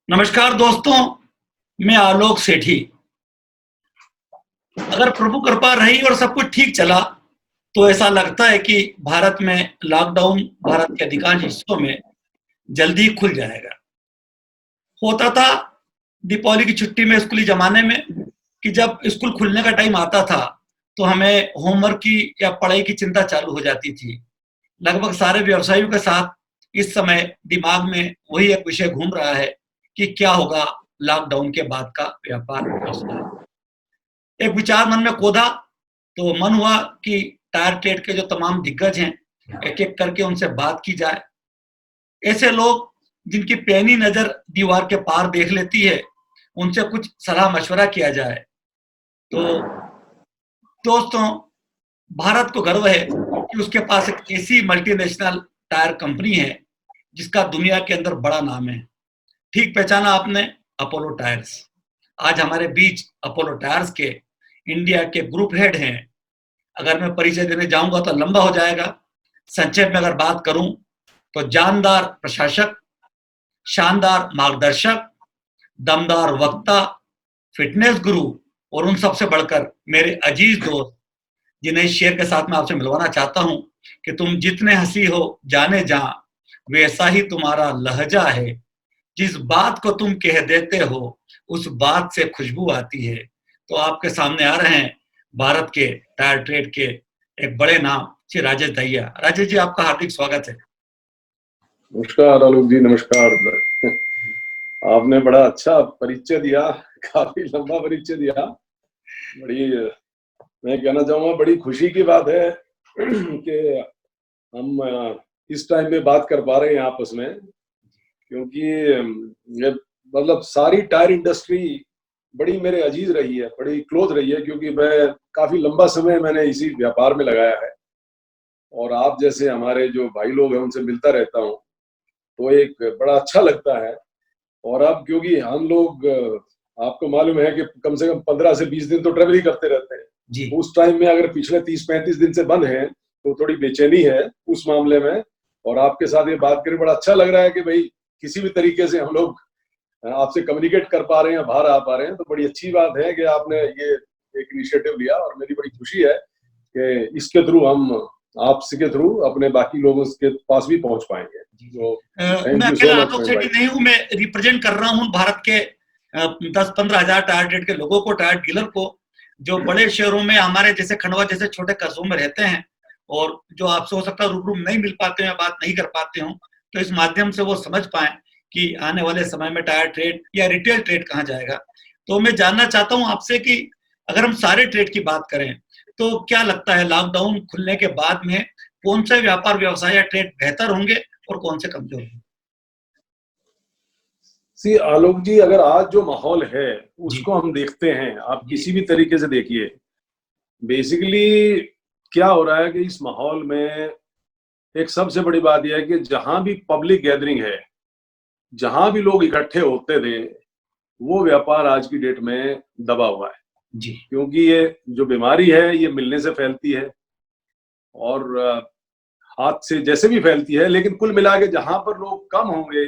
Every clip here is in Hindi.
नमस्कार दोस्तों, मैं आलोक सेठी। अगर प्रभु कृपा रही और सब कुछ ठीक चला तो ऐसा लगता है कि भारत में लॉकडाउन भारत के अधिकांश हिस्सों में जल्दी ही खुल जाएगा। होता था दीपावली की छुट्टी में स्कूली जमाने में कि जब स्कूल खुलने का टाइम आता था तो हमें होमवर्क की या पढ़ाई की चिंता चालू हो जाती थी। लगभग सारे व्यवसायियों के साथ इस समय दिमाग में वही एक विषय घूम रहा है कि क्या होगा लॉकडाउन के बाद का व्यापार व्यवसाय। एक विचार मन में कौधा तो मन हुआ कि टायर ट्रेड के जो तमाम दिग्गज हैं एक एक करके उनसे बात की जाए। ऐसे लोग जिनकी पैनी नजर दीवार के पार देख लेती है, उनसे कुछ सलाह मशवरा किया जाए। तो दोस्तों, भारत को गर्व है कि उसके पास एक ऐसी मल्टीनेशनल टायर कंपनी है जिसका दुनिया के अंदर बड़ा नाम है। ठीक पहचाना आपने, अपोलो टायर्स। आज हमारे बीच अपोलो टायर्स के इंडिया के ग्रुप हेड हैं। अगर मैं परिचय देने जाऊंगा तो लंबा हो जाएगा। संक्षेप में अगर बात करूं तो जानदार प्रशासक, शानदार मार्गदर्शक, दमदार वक्ता, फिटनेस गुरु और उन सबसे बढ़कर मेरे अजीज दोस्त जिन्हें इस शेर के साथ मैं आपसे मिलवाना चाहता हूं कि तुम जितने हंसी हो जाने जहां, वैसा ही तुम्हारा लहजा है। जिस बात को तुम कह देते हो उस बात से खुशबू आती है। तो आपके सामने आ रहे हैं भारत के टायर ट्रेड के एक बड़े नाम श्री राजेश दहिया। राजेश जी, आपका हार्दिक स्वागत है। नमस्कार आलोक जी, नमस्कार। आपने बड़ा अच्छा परिचय दिया, काफी लंबा परिचय दिया। बड़ी, मैं कहना चाहूंगा बड़ी खुशी की बात है कि हम इस टाइम में बात कर पा रहे हैं आपस में, क्योंकि ये मतलब सारी टायर इंडस्ट्री बड़ी मेरे अजीज रही है, बड़ी क्लोज रही है, क्योंकि मैं काफी लंबा समय मैंने इसी व्यापार में लगाया है और आप जैसे हमारे जो भाई लोग हैं उनसे मिलता रहता हूँ तो एक बड़ा अच्छा लगता है। और अब क्योंकि हम लोग, आपको मालूम है कि कम से कम 15 से 20 दिन तो ट्रेवल ही करते रहते हैं जी। उस टाइम में अगर पिछले 30-35 दिन से बंद है तो थोड़ी बेचैनी है उस मामले में। और आपके साथ ये बात करके बड़ा अच्छा लग रहा है कि भाई किसी भी तरीके से हम लोग आपसे कम्युनिकेट कर पा रहे हैं, बाहर आ पा रहे हैं, तो बड़ी अच्छी बात है कि आपने ये एक इनिशिएटिव लिया और मेरी बड़ी खुशी है कि इसके थ्रू हम आपके थ्रू अपने बाकी लोगों के पास भी पहुंच पाएंगे। तो मैं अकेला आलोक सेठी नहीं हूँ, मैं रिप्रेजेंट कर रहा हूँ भारत के 10-15 हजार टायर ट्रेड के लोगों को, टायर डीलर को, जो बड़े शहरों में हमारे जैसे खंडवा जैसे छोटे कस्बों में रहते हैं और जो आपसे हो सकता है रूबरू नहीं मिल पाते हैं, बात नहीं कर पाते हो, तो इस माध्यम से वो समझ पाए कि आने वाले समय में टायर ट्रेड या रिटेल ट्रेड कहाँ जाएगा। तो मैं जानना चाहता हूँ आपसे कि अगर हम सारे ट्रेड की बात करें तो क्या लगता है लॉकडाउन खुलने के बाद में कौन से व्यापार व्यवसाय या ट्रेड बेहतर होंगे और कौन से कमजोर होंगे? सी आलोक जी, अगर आज जो माहौल है उसको हम देखते हैं, आप किसी भी तरीके से देखिए, बेसिकली क्या हो रहा है कि इस माहौल में एक सबसे बड़ी बात यह है कि जहां भी पब्लिक गैदरिंग है, जहां भी लोग इकट्ठे होते थे, वो व्यापार आज की डेट में दबा हुआ है जी। क्योंकि ये जो बीमारी है ये मिलने से फैलती है और हाथ से जैसे भी फैलती है, लेकिन कुल मिला के जहां पर लोग कम होंगे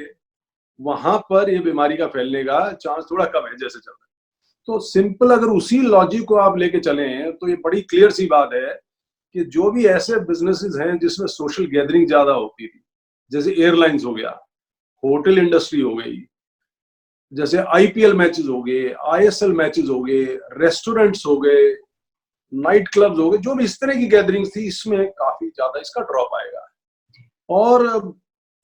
वहां पर ये बीमारी का फैलने का चांस थोड़ा कम है जैसे चल रहा है। तो सिंपल अगर उसी लॉजिक को आप लेके चले तो ये बड़ी क्लियर सी बात है कि जो भी ऐसे बिजनेसेस हैं जिसमें सोशल गैदरिंग ज्यादा होती थी, जैसे एयरलाइंस हो गया, होटल इंडस्ट्री हो गई, जैसे आईपीएल मैचेस हो गए, आईएसएल मैचेस हो गए, रेस्टोरेंट्स हो गए, नाइट क्लब्स हो गए, जो भी इस तरह की गैदरिंग्स थी, इसमें काफी ज्यादा इसका ड्रॉप आएगा। और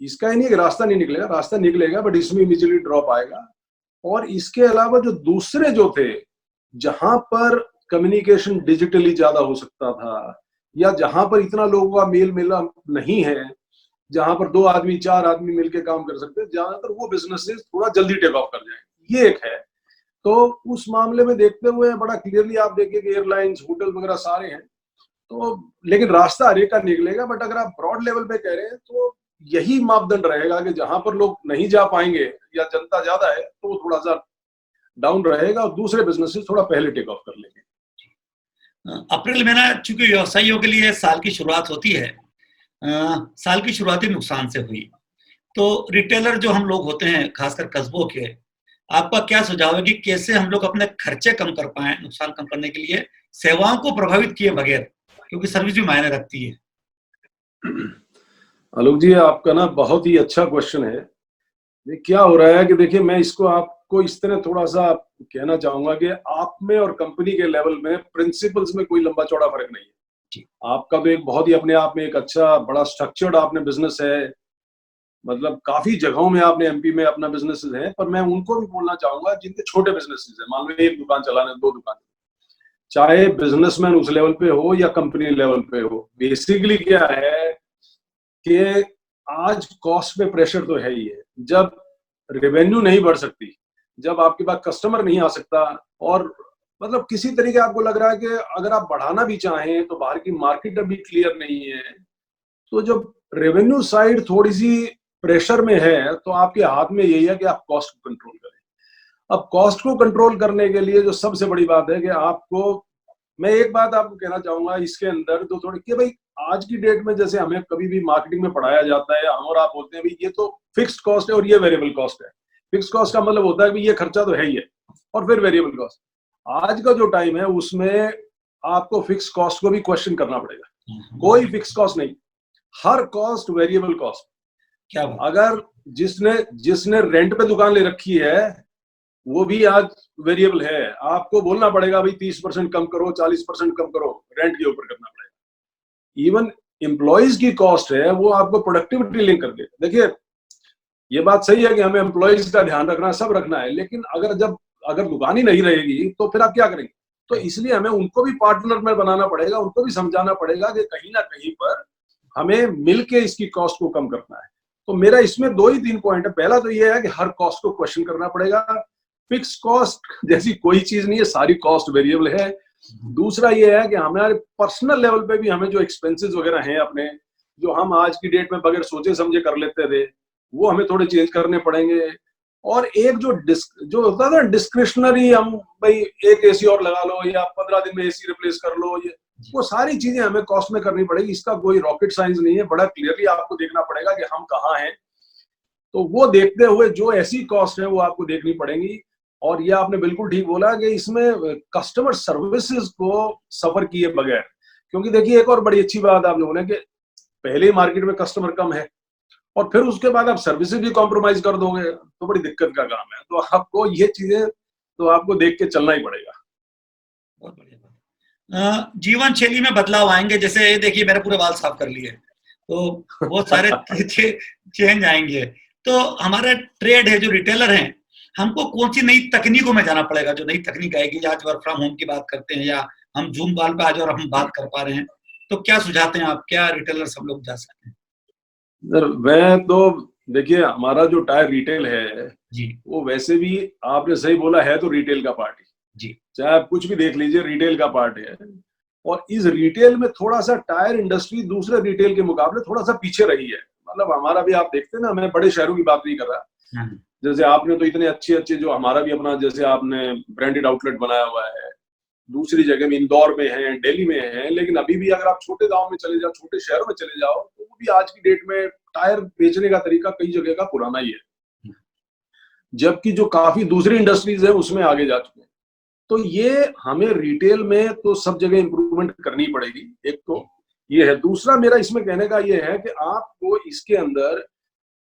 इसका ही नहीं कि रास्ता नहीं निकलेगा, रास्ता निकलेगा, बट इसमें इमीडिएटली ड्रॉप आएगा। और इसके अलावा जो दूसरे जो थे, जहां पर कम्युनिकेशन डिजिटली ज्यादा हो सकता था या जहां पर इतना लोगों का मेल मिलाप नहीं है, जहां पर 2 आदमी 4 आदमी मिलकर काम कर सकते हैं, ज्यादातर वो बिजनेसेस थोड़ा जल्दी टेक ऑफ कर जाएंगे। ये एक है। तो उस मामले में देखते हुए बड़ा क्लियरली आप देखिए कि एयरलाइंस, होटल वगैरह सारे हैं। तो लेकिन रास्ता हर एक का निकलेगा, बट अगर आप ब्रॉड लेवल पे कह रहे हैं तो यही मापदंड रहेगा कि जहां पर लोग नहीं जा पाएंगे या जनता ज्यादा है तो वो थोड़ा सा डाउन रहेगा और दूसरे बिजनेसेस थोड़ा पहले टेक ऑफ कर लेंगे। अप्रैल महीना चूंकि व्यवसायियों के लिए साल की शुरुआत होती है, साल की शुरुआती नुकसान से हुई, तो रिटेलर जो हम लोग होते हैं खासकर कस्बों के, आपका क्या सुझाव है कि कैसे हम लोग अपने खर्चे कम कर पाए, नुकसान कम करने के लिए, सेवाओं को प्रभावित किए बगैर, क्योंकि सर्विस भी मायने रखती है। आलोक जी, आपका ना बहुत ही अच्छा क्वेश्चन है। ये क्या हो रहा है कि देखिए, मैं इसको आपको इस तरह थोड़ा सा कहना चाहूंगा कि आप में और कंपनी के लेवल में प्रिंसिपल्स में कोई लंबा चौड़ा फर्क नहीं है। जी। आपका तो एक बहुत ही अपने आप में एक अच्छा बड़ा स्ट्रक्चर्ड आपने बिजनेस है, मतलब काफी जगहों में आपने एमपी में अपना बिजनेस है, पर मैं उनको भी बोलना चाहूंगा जिनके छोटे बिजनेसेस है, मान लो एक दुकान चलाना, दो दुकान, चाहे बिजनेसमैन उस लेवल पे हो या कंपनी लेवल पे हो, बेसिकली क्या है कि आज कॉस्ट पे प्रेशर तो है ही है। जब रेवेन्यू नहीं बढ़ सकती, जब आपके पास कस्टमर नहीं आ सकता, और मतलब किसी तरीके आपको लग रहा है कि अगर आप बढ़ाना भी चाहें तो बाहर की मार्केट अभी क्लियर नहीं है, तो जब रेवेन्यू साइड थोड़ी सी प्रेशर में है तो आपके हाथ में यही है कि आप कॉस्ट को कंट्रोल करें। अब कॉस्ट को कंट्रोल करने के लिए जो सबसे बड़ी बात है कि आपको, मैं एक बात आपको कहना चाहूंगा इसके अंदर तो थोड़ी, कि भाई आज की डेट में जैसे हमें कभी भी मार्केटिंग में पढ़ाया जाता है, हम और आप बोलते हैं भाई ये तो फिक्स्ड कॉस्ट है और ये वेरिएबल कॉस्ट है। फिक्स्ड कॉस्ट का मतलब होता है कि ये खर्चा तो है ही है, और फिर वेरिएबल कॉस्ट। आज का जो टाइम है उसमें आपको फिक्स कॉस्ट को भी क्वेश्चन करना पड़ेगा। कोई फिक्स कॉस्ट नहीं, हर कॉस्ट वेरिएबल कॉस्ट। क्या बात? अगर जिसने जिसने रेंट पे दुकान ले रखी है वो भी आज वेरिएबल है। आपको बोलना पड़ेगा भाई 30% कम करो, 40% कम करो, रेंट के ऊपर करना पड़ेगा। इवन एम्प्लॉइज की कॉस्ट है वो आपको प्रोडक्टिविटी लिंक करके, देखिए ये बात सही है कि हमें एम्प्लॉइज का ध्यान रखना, सब रखना है, लेकिन अगर दुकान ही नहीं रहेगी तो फिर आप क्या करेंगे? तो इसलिए हमें उनको भी पार्टनर में बनाना पड़ेगा, उनको भी समझाना पड़ेगा कि कहीं ना कहीं पर हमें मिलके इसकी कॉस्ट को कम करना है। तो मेरा इसमें दो ही तीन पॉइंट है। पहला तो ये है कि हर कॉस्ट को क्वेश्चन करना पड़ेगा। फिक्स कॉस्ट जैसी कोई चीज नहीं है, सारी कॉस्ट वेरिएबल है। दूसरा ये है कि हमारे पर्सनल लेवल पे भी हमें जो एक्सपेंसेस वगैरह हैं अपने, जो हम आज की डेट में बगैर सोचे समझे कर लेते थे, वो हमें थोड़े चेंज करने पड़ेंगे। और एक जो होता है ना डिस्क्रिशनरी, हम भाई एक एसी और लगा लो या 15 दिन में एसी रिप्लेस कर लो, ये वो सारी चीजें हमें कॉस्ट में करनी पड़ेगी। इसका कोई रॉकेट साइंस नहीं है, बड़ा क्लियरली आपको देखना पड़ेगा कि हम कहाँ हैं। तो वो देखते हुए जो ऐसी कॉस्ट है वो आपको देखनी पड़ेगी। और ये आपने बिल्कुल ठीक बोला कि इसमें कस्टमर सर्विसेज को सफर किए बगैर, क्योंकि देखिए एक और बड़ी अच्छी बात आपने बोला कि पहले ही मार्केट में कस्टमर कम है और फिर उसके बाद आप सर्विसेज भी कॉम्प्रोमाइज कर दोगे तो बड़ी दिक्कत का काम है। तो आपको ये चीजें तो आपको देख के चलना ही पड़ेगा। बहुत बढ़िया बात। जीवन शैली में बदलाव आएंगे, जैसे देखिए मैंने पूरे बाल साफ कर लिए, तो बहुत सारे चेंज आएंगे। तो हमारा ट्रेड है, जो रिटेलर हैं, हमको कौन सी नई तकनीकों में जाना पड़ेगा? जो नई तकनीक आएगी, आज वर्क फ्रॉम होम की बात करते हैं या हम जूम कॉल पे आज और हम बात कर पा रहे हैं, तो क्या सुझाते हैं आप? क्या रिटेलर सब लोग जा सकते हैं? सर मैं तो, देखिए हमारा जो टायर रिटेल है जी वो वैसे भी आपने सही बोला है, तो रिटेल का पार्ट ही, जी चाहे आप कुछ भी देख लीजिए रिटेल का पार्ट है। और इस रिटेल में थोड़ा सा टायर इंडस्ट्री दूसरे रिटेल के मुकाबले थोड़ा सा पीछे रही है। मतलब हमारा भी आप देखते हैं ना, मैं बड़े शहरों की बात नहीं कर रहा, जैसे आपने तो इतने अच्छे अच्छे जो हमारा भी अपना, जैसे आपने ब्रांडेड आउटलेट बनाया हुआ है, दूसरी जगह में इंदौर में है, दिल्ली में है, लेकिन अभी भी अगर आप छोटे गांव में चले जाओ, छोटे शहरों में चले जाओ, तो वो भी आज की डेट में टायर बेचने का तरीका कई जगह का पुराना ही है, जबकि जो काफी दूसरी इंडस्ट्रीज है उसमें आगे जा चुके हैं। तो ये हमें रिटेल में तो सब जगह इंप्रूवमेंट करनी पड़ेगी, एक तो ये है। दूसरा मेरा इसमें कहने का ये है कि आपको इसके अंदर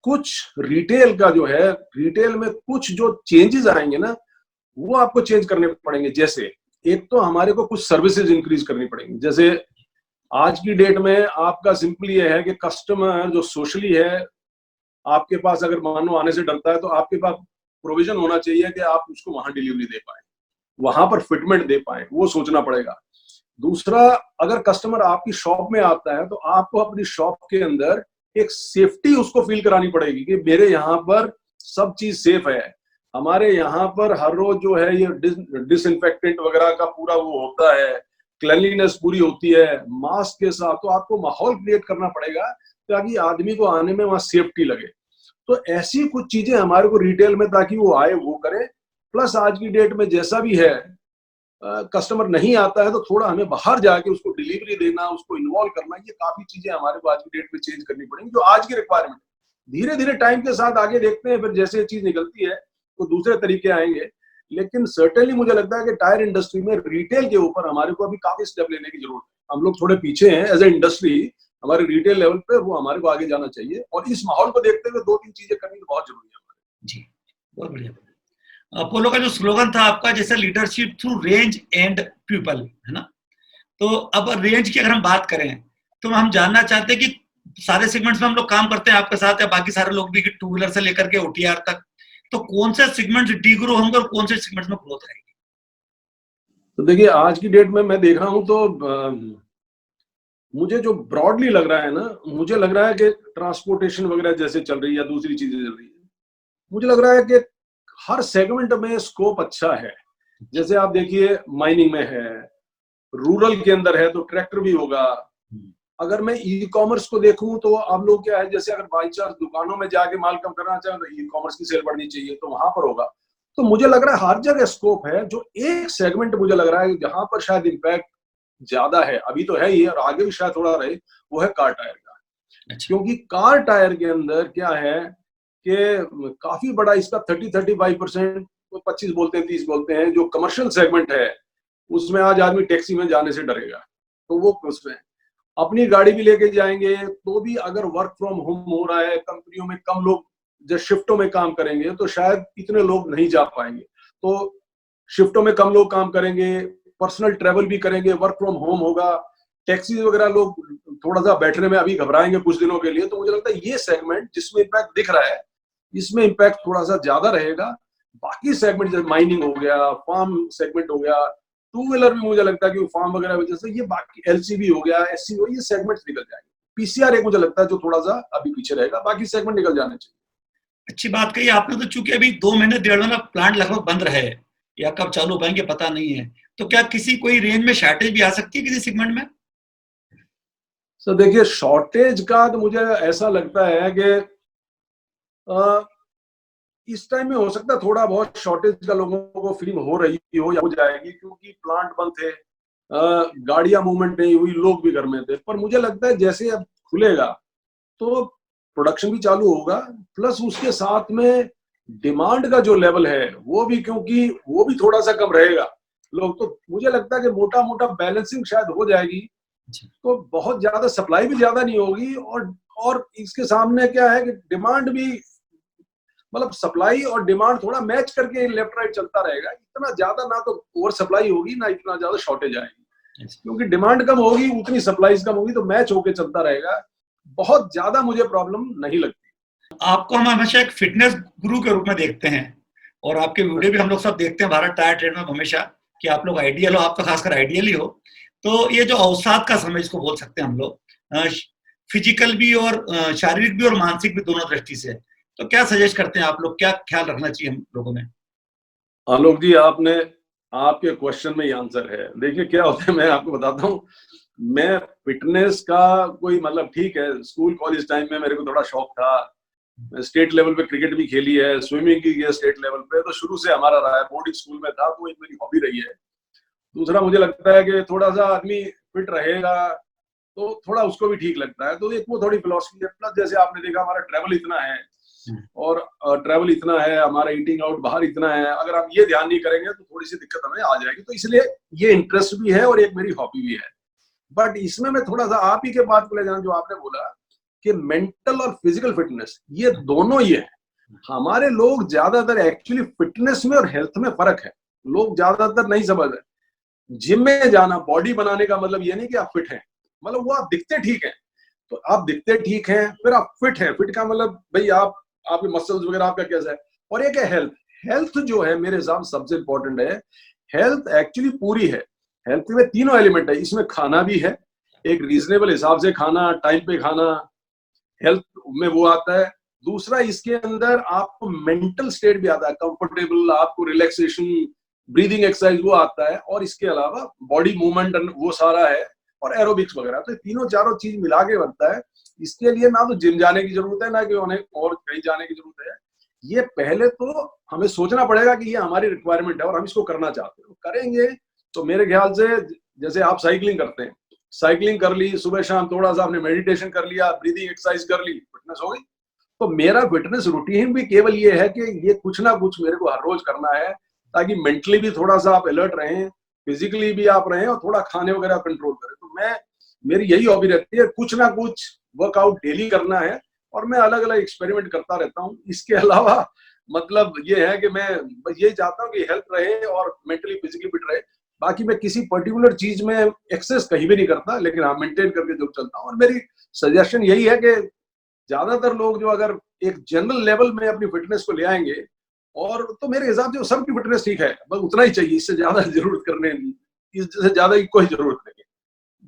कुछ रिटेल का जो है, रिटेल में कुछ जो चेंजेस आएंगे ना, वो आपको चेंज करने पड़ेंगे। जैसे एक तो हमारे को कुछ सर्विसेज इंक्रीज करनी पड़ेंगी। जैसे आज की डेट में आपका सिंपली ये है कि कस्टमर जो सोशली है, आपके पास अगर मान लो आने से डरता है, तो आपके पास प्रोविजन होना चाहिए कि आप उसको वहां डिलीवरी दे पाए, वहां पर फिटमेंट दे पाए, वो सोचना पड़ेगा। दूसरा, अगर कस्टमर आपकी शॉप में आता है तो आपको अपनी शॉप के अंदर एक सेफ्टी उसको फील करानी पड़ेगी कि मेरे यहाँ पर सब चीज सेफ है। हमारे यहाँ पर हर रोज जो है ये डिसइंफेक्टेंट वगैरह का पूरा वो होता है, क्लीनलीनेस पूरी होती है मास्क के साथ। तो आपको माहौल क्रिएट करना पड़ेगा ताकि आदमी को आने में वहां सेफ्टी लगे। तो ऐसी कुछ चीजें हमारे को रिटेल में, ताकि वो आए वो करे। प्लस आज की डेट में जैसा भी है, कस्टमर नहीं आता है तो थोड़ा हमें बाहर जाके उसको डिलीवरी देना, उसको इन्वॉल्व करना, ये काफी चीजें हमारे को आज की डेट में चेंज करनी पड़ेंगी, जो आज की रिक्वायरमेंट। धीरे धीरे टाइम के साथ आगे देखते हैं, फिर जैसे ये चीज निकलती है कोई दूसरे तरीके आएंगे, लेकिन सर्टेनली मुझे लगता है कि टायर इंडस्ट्री में रिटेल के ऊपर हमारे को अभी काफी स्टेप लेने की जरूरत है। हम लोग थोड़े पीछे हैं एज ए इंडस्ट्री, हमारे रिटेल लेवल पे वो हमारे को आगे जाना चाहिए, और इस माहौल को देखते हुए 2-3 चीजें करनी तो बहुत जरूरी है हमारे। जी, बहुत बढ़िया। अपोलो का जो स्लोगन था आपका, जैसे leadership through range and people, है ना? तो अब रेंज की अगर हम बात करें तो हम जानना चाहते हैं कि सारे सेगमेंट्स में हम लोग काम करते हैं आपके साथ, या बाकी सारे लोग भी, टू व्हीलर से लेकर के ओटीआर तक, तो कौन से सेगमेंट्स डी ग्रो होंगे और कौन से सेगमेंट्स में ग्रोथ आएगी? तो देखिए, आज की डेट में मैं देख रहा हूं तो मुझे जो ब्रॉडली लग रहा है ना, मुझे लग रहा है कि ट्रांसपोर्टेशन वगैरह जैसे चल रही है, दूसरी चीजें चल रही है, मुझे लग रहा है कि हर सेगमेंट में स्कोप अच्छा है। जैसे आप देखिए, माइनिंग में है, रूरल के अंदर है तो ट्रैक्टर भी होगा। अगर मैं ई कॉमर्स को देखूं तो आप लोग क्या है, जैसे अगर बाई चांस दुकानों में जाके माल कम करना चाहें तो ई कॉमर्स की सेल बढ़नी चाहिए, तो वहां पर होगा। तो मुझे लग रहा है हर जगह स्कोप है। जो एक सेगमेंट मुझे लग रहा है जहां पर शायद इम्पैक्ट ज्यादा है, अभी तो है ही और आगे भी शायद थोड़ा रहे, वो है कार टायर का। अच्छा। क्योंकि कार टायर के अंदर क्या है कि काफी बड़ा इसका 30-35%, 25 बोलते हैं, 30 बोलते हैं, जो कमर्शियल सेगमेंट है उसमें आज आदमी टैक्सी में जाने से डरेगा। तो वो उसमें अपनी गाड़ी भी लेके जाएंगे तो भी अगर वर्क फ्रॉम होम हो रहा है, कंपनियों में कम लोग जब शिफ्टों में काम करेंगे तो शायद इतने लोग नहीं जा पाएंगे। तो शिफ्टों में कम लोग काम करेंगे, पर्सनल ट्रेवल भी करेंगे, वर्क फ्रॉम होम होगा, टैक्सी वगैरह लोग थोड़ा सा बैठने में अभी घबराएंगे कुछ दिनों के लिए। तो मुझे लगता है ये सेगमेंट जिसमें इम्पैक्ट दिख रहा है, इसमें इम्पैक्ट थोड़ा सा ज्यादा रहेगा। बाकी सेगमेंट जैसे माइनिंग हो गया, फार्म सेगमेंट हो गया, टू व्हीलर भी मुझे लगता है कि फार्म वगैरह वजह से, ये बाकी एलसीवी हो गया, एससी हो, ये सेगमेंट्स निकल जाएंगे। पीसीआर एक मुझे लगता है जो थोड़ा सा अभी पीछे रहेगा, बाकी सेगमेंट निकल जाने चाहिए। अच्छी बात कही आपने। तो चूंकि अभी 2 महीने 1.5 महीना प्लांट लगभग बंद रहे, या कब चालू हो पाएंगे पता नहीं है, तो क्या किसी कोई रेंज में शॉर्टेज भी आ सकती है किसी सेगमेंट में? सर देखिए, शॉर्टेज का तो मुझे ऐसा लगता है कि इस टाइम में हो सकता है थोड़ा बहुत शॉर्टेज का लोगों को फीलिंग हो रही हो या हो जाएगी, क्योंकि प्लांट बंद थे, गाड़ियां मूवमेंट नहीं हुई, लोग भी घर में थे। पर मुझे लगता है जैसे अब खुलेगा तो प्रोडक्शन भी चालू होगा, प्लस उसके साथ में डिमांड का जो लेवल है वो भी, क्योंकि वो भी थोड़ा सा कम रहेगा लोग, तो मुझे लगता है कि मोटा मोटा बैलेंसिंग शायद हो जाएगी। तो बहुत ज्यादा सप्लाई भी ज्यादा नहीं होगी, और इसके सामने क्या है कि डिमांड भी, मतलब सप्लाई और डिमांड थोड़ा मैच करके लेफ्ट राइट चलता रहेगा। इतना ज्यादा ना तो ओवर सप्लाई होगी ना इतना ज्यादा शॉर्टेज आएगी, क्योंकि डिमांड कम होगी उतनी सप्लाईज कम होगी, तो मैच होके चलता रहेगा। बहुत ज्यादा मुझे प्रॉब्लम नहीं लगती। आपको हम हमेशा एक फिटनेस गुरु के रूप में देखते हैं, और आपके वीडियो भी हम लोग सब देखते हैं भारत टायर ट्रेड में हमेशा, कि आप लोग आइडियल हो, आप तो खासकर आइडियल ही हो। तो ये जो अवसाद का समय इसको बोल सकते हैं हम लोग, फिजिकल भी और शारीरिक भी और मानसिक भी दोनों दृष्टि से, तो क्या सजेस्ट करते हैं आप लोग, क्या ख्याल रखना चाहिए हम लोगों में? आलोक जी, आपने, आपके क्वेश्चन में ही आंसर है। देखिए क्या होता है, मैं आपको बताता हूँ, मैं फिटनेस का कोई, मतलब ठीक है, स्कूल कॉलेज टाइम में मेरे को थोड़ा शौक था, स्टेट लेवल पे क्रिकेट भी खेली है, स्विमिंग की है स्टेट लेवल पे, तो शुरू से हमारा रहा है, बोर्डिंग स्कूल में था तो एक मेरी हॉबी रही है। दूसरा मुझे लगता है कि थोड़ा सा आदमी फिट रहेगा तो थोड़ा उसको भी ठीक लगता है, तो एक वो थोड़ी फिलॉसफी है। प्लस जैसे आपने देखा हमारा ट्रैवल इतना है, और ट्रैवल इतना है, हमारा ईटिंग आउट बाहर इतना है, अगर हम ये ध्यान नहीं करेंगे तो थोड़ी सी दिक्कत हमें आ जाएगी। तो इसलिए ये इंटरेस्ट भी है और एक मेरी हॉबी भी है। बट इसमें मैं थोड़ा सा आप ही के बात को ले जाऊं, जो आपने बोला कि मेंटल और फिजिकल फिटनेस, ये दोनों ही है। हमारे लोग ज्यादातर एक्चुअली फिटनेस में और हेल्थ में फर्क है, लोग ज्यादातर नहीं समझ रहे। जिम में जाना, बॉडी बनाने का मतलब ये नहीं कि आप फिट हैं, मतलब वो आप दिखते ठीक हैं, तो आप दिखते ठीक हैं फिर आप फिट हैं। फिट का मतलब भाई आप, आपके मसल्स वगैरह आपका कैसा है। और एक है हेल्थ। हेल्थ जो है मेरे हिसाब से सबसे इंपॉर्टेंट है। हेल्थ एक्चुअली पूरी है। हेल्थ में तीनों एलिमेंट है, इसमें खाना भी है, एक रीजनेबल हिसाब से खाना, टाइम पे खाना, हेल्थ में वो आता है। दूसरा, इसके अंदर आपको मेंटल स्टेट भी आता है, कंफर्टेबल, आपको रिलैक्सेशन, ब्रीदिंग एक्सरसाइज वो आता है, और इसके अलावा बॉडी मूवमेंट वो सारा है, और एरोबिक्स वगैरह। तो तीनों चारों चीज मिला के बनता है। इसके लिए ना तो जिम जाने की जरूरत है, ना कि उन्हें और कहीं जाने की जरूरत है। ये पहले तो हमें सोचना पड़ेगा कि ये हमारी रिक्वायरमेंट है और हम इसको करना चाहते हैं। करेंगे तो मेरे ख्याल से, जैसे आप साइकिलिंग करते हैं, साइकिलिंग कर ली सुबह शाम, थोड़ा सा आपने मेडिटेशन कर लिया, ब्रीदिंग एक्सरसाइज कर ली, फिटनेस हो गई। तो मेरा फिटनेस रूटीन भी केवल ये है कि ये कुछ ना कुछ मेरे को हर रोज करना है, ताकि मेंटली भी थोड़ा सा आप अलर्ट रहें, फिजिकली भी आप रहें और थोड़ा खाने वगैरह कंट्रोल करें। तो मेरी यही हॉबी रहती है, कुछ ना कुछ वर्कआउट डेली करना है, और मैं अलग अलग एक्सपेरिमेंट करता रहता हूँ। इसके अलावा मतलब ये है कि मैं बस यही चाहता हूँ कि हेल्थ रहे और मेंटली फिजिकली फिट रहे। बाकी मैं किसी पर्टिकुलर चीज में एक्सेस कहीं भी नहीं करता, लेकिन हाँ मेंटेन करके जो चलता हूँ। और मेरी सजेशन यही है कि ज्यादातर लोग जो अगर एक जनरल लेवल में अपनी फिटनेस को ले आएंगे, और तो मेरे हिसाब से सबकी फिटनेस ठीक है, बस उतना ही चाहिए, इससे ज्यादा जरूरत करने इससे ज्यादा की कोई जरूरत नहीं है।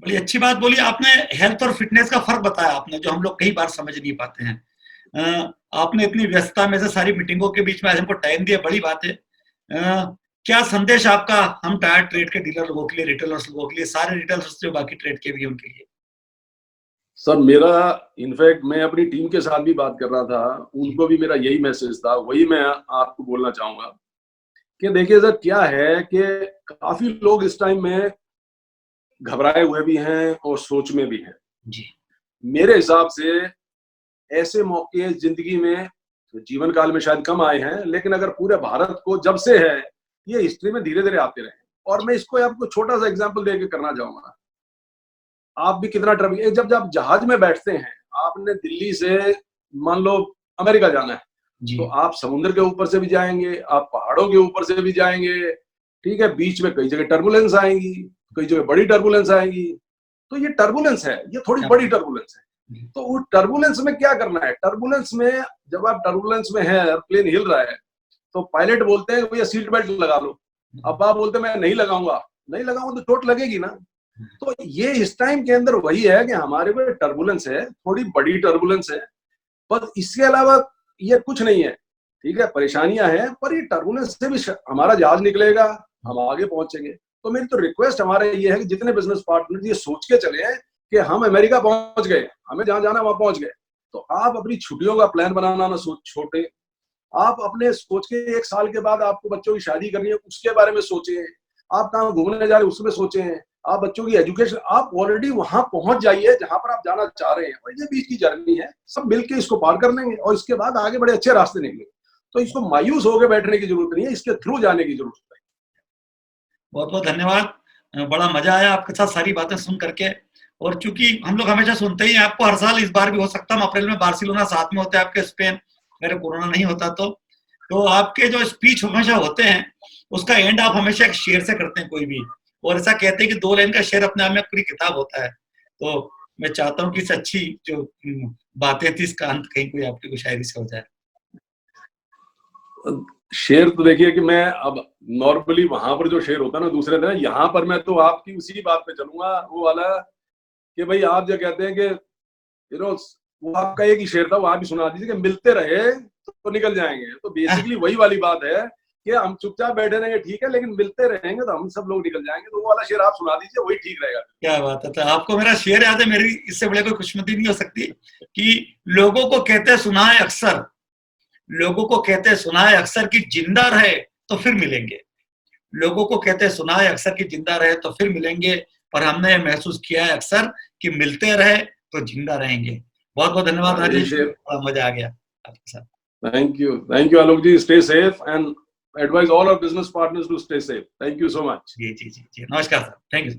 बड़ी अच्छी बात बोली आपने। हेल्थ और फिटनेस का फर्क बताया आपने, जो हम लोग कई बार समझ नहीं पाते हैं। आपने इतनी व्यस्तता में से सारी मीटिंगों के बीच में आज हमको टाइम दिया, बड़ी बात है। क्या संदेश आपका हम टायर ट्रेड के डीलर लोगों के लिए, रिटेलर्स लोगों के लिए, सारे रिटेलर्स जो बाकी ट्रेड के भी उनके लिए? सर मेरा इनफैक्ट मैं अपनी टीम के साथ भी बात कर रहा था, उनको भी मेरा यही मैसेज था, वही मैं आपको बोलना चाहूंगा कि देखिए सर क्या है कि काफी लोग इस टाइम में घबराए हुए भी हैं और सोच में भी हैं जी। मेरे हिसाब से ऐसे मौके जिंदगी में जीवन काल में शायद कम आए हैं, लेकिन अगर पूरे भारत को जब से है, ये हिस्ट्री में धीरे धीरे आते रहे। और मैं इसको आपको छोटा सा एग्जांपल देके करना चाहूंगा। आप भी कितना ट्रैवल, जब आप जहाज में बैठते हैं, आपने दिल्ली से मान लो अमेरिका जाना है, तो आप समुद्र के ऊपर से भी जाएंगे, आप पहाड़ों के ऊपर से भी जाएंगे, ठीक है। बीच में कई जगह टर्बुलेंस आएंगी, कई जगह बड़ी टर्बुलेंस आएंगी। तो ये टर्बुलेंस है, ये थोड़ी बड़ी टर्बुलेंस है। तो वो टर्बुलेंस में क्या करना है, टर्बुलेंस में जब आप टर्बुलेंस में है, एयरप्लेन हिल रहा है, तो पायलट बोलते हैं भैया सीट बेल्ट लगा लो। अब आप बोलते हैं मैं नहीं लगाऊंगा, नहीं लगाऊंगा तो चोट लगेगी ना। तो ये इस टाइम के अंदर वही है कि हमारे पे टर्बुलेंस है, थोड़ी बड़ी टर्बुलेंस है, पर इसके अलावा ये कुछ नहीं है, ठीक है। परेशानियां हैं, पर ये टर्बुलेंस से भी हमारा जहाज निकलेगा, हम आगे पहुंचेंगे। तो मेरी तो रिक्वेस्ट हमारे ये है कि जितने बिजनेस पार्टनर ये सोच के चले हैं कि हम अमेरिका पहुंच गए, हमें जहां जाना वहां पहुंच गए, तो आप अपनी छुट्टियों का प्लान बनाना ना छोटे। आप अपने सोच के 1 साल के बाद आपको बच्चों की शादी करनी है, उसके बारे में सोचें। आप कहाँ घूमने जा रहे हैं उसमें सोचें। आप बच्चों की एजुकेशन, आप ऑलरेडी वहां पहुंच जाइए जहां पर आप जाना चाह रहे हैं। और ये बीच की जर्नी है, सब मिलके इसको पार कर लेंगे और इसके बाद आगे बड़े अच्छे रास्ते निकलेंगे। तो इसको मायूस होकर बैठने की जरूरत नहीं है, इसके थ्रू जाने की जरूरत है। बहुत बहुत धन्यवाद। बड़ा मजा आया आपके साथ सारी बातें सुन करके। और चूंकि हम लोग हमेशा सुनते ही हैं आपको, हर साल, इस बार भी हो सकता है हम अप्रैल में बार्सिलोना साथ में होते हैं आपके, स्पेन, अगर कोरोना नहीं होता तो आपके जो स्पीच हमेशा होते हैं उसका एंड आप हमेशा एक शेर से करते हैं कोई भी, और ऐसा कहते हैं कि 2 लाइन का शेर अपने आप में पूरी किताब होता है। तो मैं चाहता हूँ कि इस अच्छी जो बातें थी इसका अंत कहीं कोई आपकी कोई शायरी से हो जाए। शेर तो देखिए कि मैं अब नॉर्मली वहां पर जो शेर होता है ना दूसरे दिन, यहाँ पर मैं तो आपकी उसी बात पे चलूंगा, वो वाला कि भाई आप जो कहते हैं कि वो आपका एक ही शेर था, वो आप भी सुना दीजिए कि मिलते रहे तो निकल जाएंगे। तो बेसिकली वही वाली बात है कि हम चुपचाप बैठे रहेंगे ठीक है, लेकिन मिलते रहेंगे तो हम सब लोग निकल जाएंगे। तो वो वाला शेर आप सुना दीजिए, वही ठीक रहेगा। क्या बात है। तो आपको मेरा शेर याद है, मेरी इससे बड़े कोई खुशमदी नहीं हो सकती कि लोगों को कहते सुना है अक्सर, लोगों को कहते सुना है अक्सर कि जिंदा रहे तो फिर मिलेंगे। लोगों को कहते सुना है अक्सर कि जिंदा रहे तो फिर मिलेंगे, पर हमने महसूस किया है अक्सर कि मिलते रहे तो जिंदा रहेंगे। बहुत बहुत धन्यवाद राजेश, बड़ा मजा आ गया आपके साथ। Thank you Alok ji. Stay safe and advise all our business partners to stay safe. Thank you so much. जी, नमस्कार सर। Thank you.